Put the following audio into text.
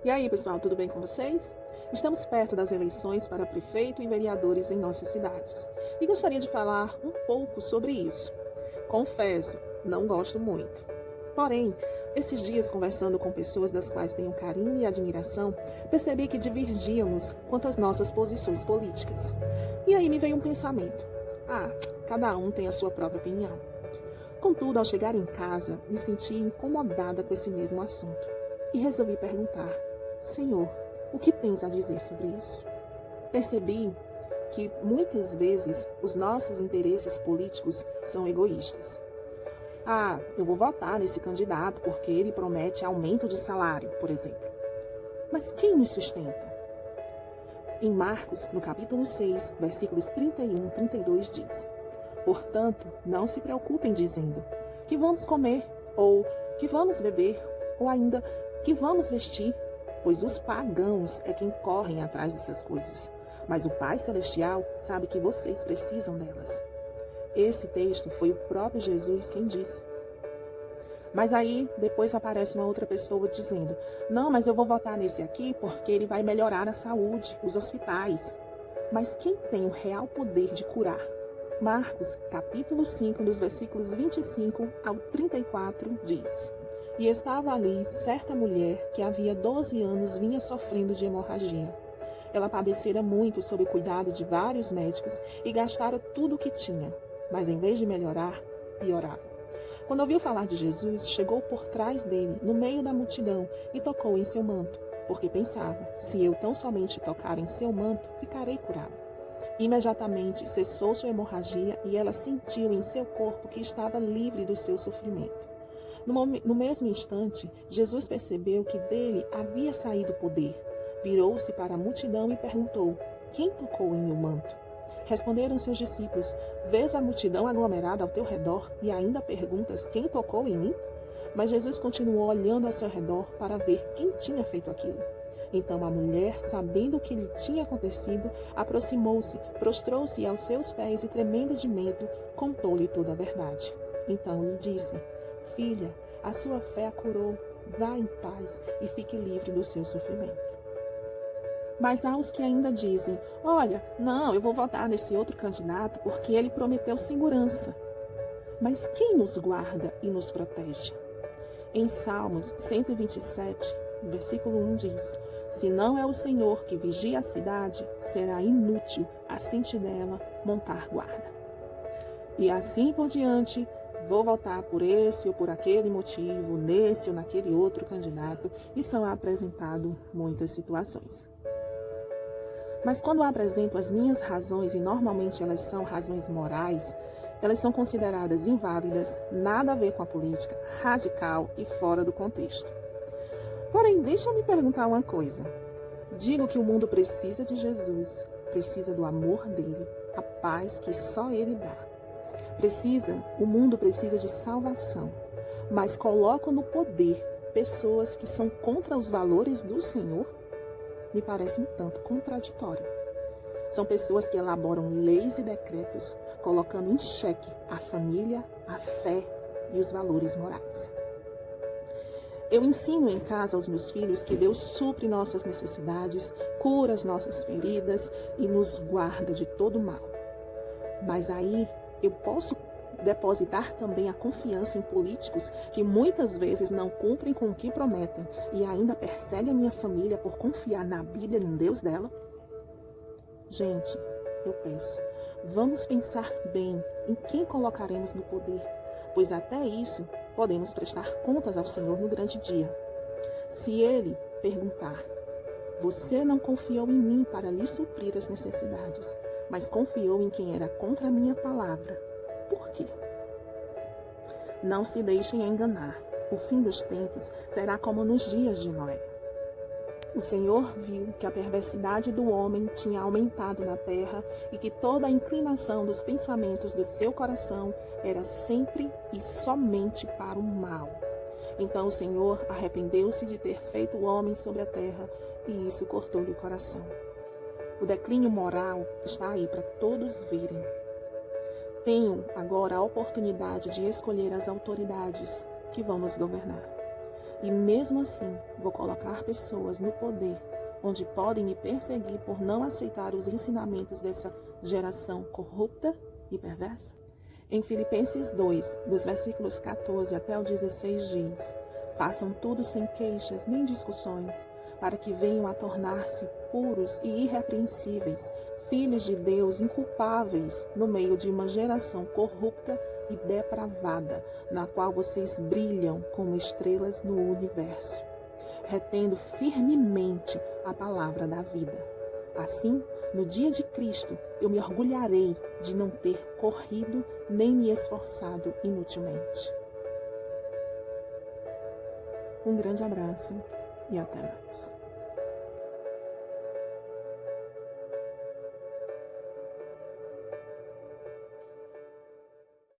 E aí, pessoal, tudo bem com vocês? Estamos perto das eleições para prefeito e vereadores em nossas cidades. E gostaria de falar um pouco sobre isso. Confesso, não gosto muito. Porém, esses dias, conversando com pessoas das quais tenho carinho e admiração, percebi que divergíamos quanto às nossas posições políticas. E aí me veio um pensamento. Cada um tem a sua própria opinião. Contudo, ao chegar em casa, me senti incomodada com esse mesmo assunto. E resolvi perguntar: Senhor, o que tens a dizer sobre isso? Percebi que muitas vezes os nossos interesses políticos são egoístas. Eu vou votar nesse candidato porque ele promete aumento de salário, por exemplo. Mas quem nos sustenta? Em Marcos, no capítulo 6, versículos 31 e 32 diz: Portanto, não se preocupem dizendo: que vamos comer, ou que vamos beber, ou ainda que vamos vestir, pois os pagãos é quem correm atrás dessas coisas. Mas o Pai Celestial sabe que vocês precisam delas. Esse texto foi o próprio Jesus quem disse. Mas aí, depois aparece uma outra pessoa dizendo: não, mas eu vou votar nesse aqui porque ele vai melhorar a saúde, os hospitais. Mas quem tem o real poder de curar? Marcos, capítulo 5, dos versículos 25 ao 34, diz: E estava ali certa mulher que havia 12 anos vinha sofrendo de hemorragia. Ela padecera muito sob o cuidado de vários médicos e gastara tudo o que tinha, mas em vez de melhorar, piorava. Quando ouviu falar de Jesus, chegou por trás dele, no meio da multidão, e tocou em seu manto, porque pensava: se eu tão somente tocar em seu manto, ficarei curada. Imediatamente cessou sua hemorragia e ela sentiu em seu corpo que estava livre do seu sofrimento. No mesmo instante, Jesus percebeu que dele havia saído poder. Virou-se para a multidão e perguntou: quem tocou em meu manto? Responderam seus discípulos: vês a multidão aglomerada ao teu redor e ainda perguntas: quem tocou em mim? Mas Jesus continuou olhando ao seu redor para ver quem tinha feito aquilo. Então a mulher, sabendo o que lhe tinha acontecido, aproximou-se, prostrou-se aos seus pés e, tremendo de medo, contou-lhe toda a verdade. Então lhe disse: filha, a sua fé a curou, vá em paz e fique livre do seu sofrimento. Mas há os que ainda dizem: olha, não, eu vou votar nesse outro candidato porque ele prometeu segurança. Mas quem nos guarda e nos protege? Em Salmos 127, versículo 1 diz: se não é o Senhor que vigia a cidade, será inútil a sentinela montar guarda. E assim por diante, vou votar por esse ou por aquele motivo, nesse ou naquele outro candidato, e são apresentadas muitas situações. Mas quando eu apresento as minhas razões, e normalmente elas são razões morais, elas são consideradas inválidas, nada a ver com a política, radical e fora do contexto. Porém, deixa eu me perguntar uma coisa. Digo que o mundo precisa de Jesus, precisa do amor dele, a paz que só ele dá. O mundo precisa de salvação, mas coloco no poder pessoas que são contra os valores do Senhor? Me parece um tanto contraditório. São pessoas que elaboram leis e decretos, colocando em xeque a família, a fé e os valores morais. Eu ensino em casa aos meus filhos que Deus supre nossas necessidades, cura as nossas feridas e nos guarda de todo mal. Mas aí eu posso depositar também a confiança em políticos que muitas vezes não cumprem com o que prometem e ainda perseguem a minha família por confiar na Bíblia e em Deus dela? Gente, eu penso, vamos pensar bem em quem colocaremos no poder, pois até isso podemos prestar contas ao Senhor no grande dia. Se Ele perguntar: você não confiou em mim para lhe suprir as necessidades, mas confiou em quem era contra a minha palavra, por quê? Não se deixem enganar. O fim dos tempos será como nos dias de Noé. O Senhor viu que a perversidade do homem tinha aumentado na terra e que toda a inclinação dos pensamentos do seu coração era sempre e somente para o mal. Então o Senhor arrependeu-se de ter feito o homem sobre a terra e isso cortou-lhe o coração. O declínio moral está aí para todos verem. Tenho agora a oportunidade de escolher as autoridades que vão nos governar. E mesmo assim, vou colocar pessoas no poder, onde podem me perseguir por não aceitar os ensinamentos dessa geração corrupta e perversa? Em Filipenses 2, dos versículos 14 até o 16 diz: façam tudo sem queixas nem discussões, para que venham a tornar-se puros e irrepreensíveis, filhos de Deus inculpáveis no meio de uma geração corrupta e depravada, na qual vocês brilham como estrelas no universo, retendo firmemente a palavra da vida. Assim, no dia de Cristo, eu me orgulharei de não ter corrido nem me esforçado inutilmente. Um grande abraço e até mais.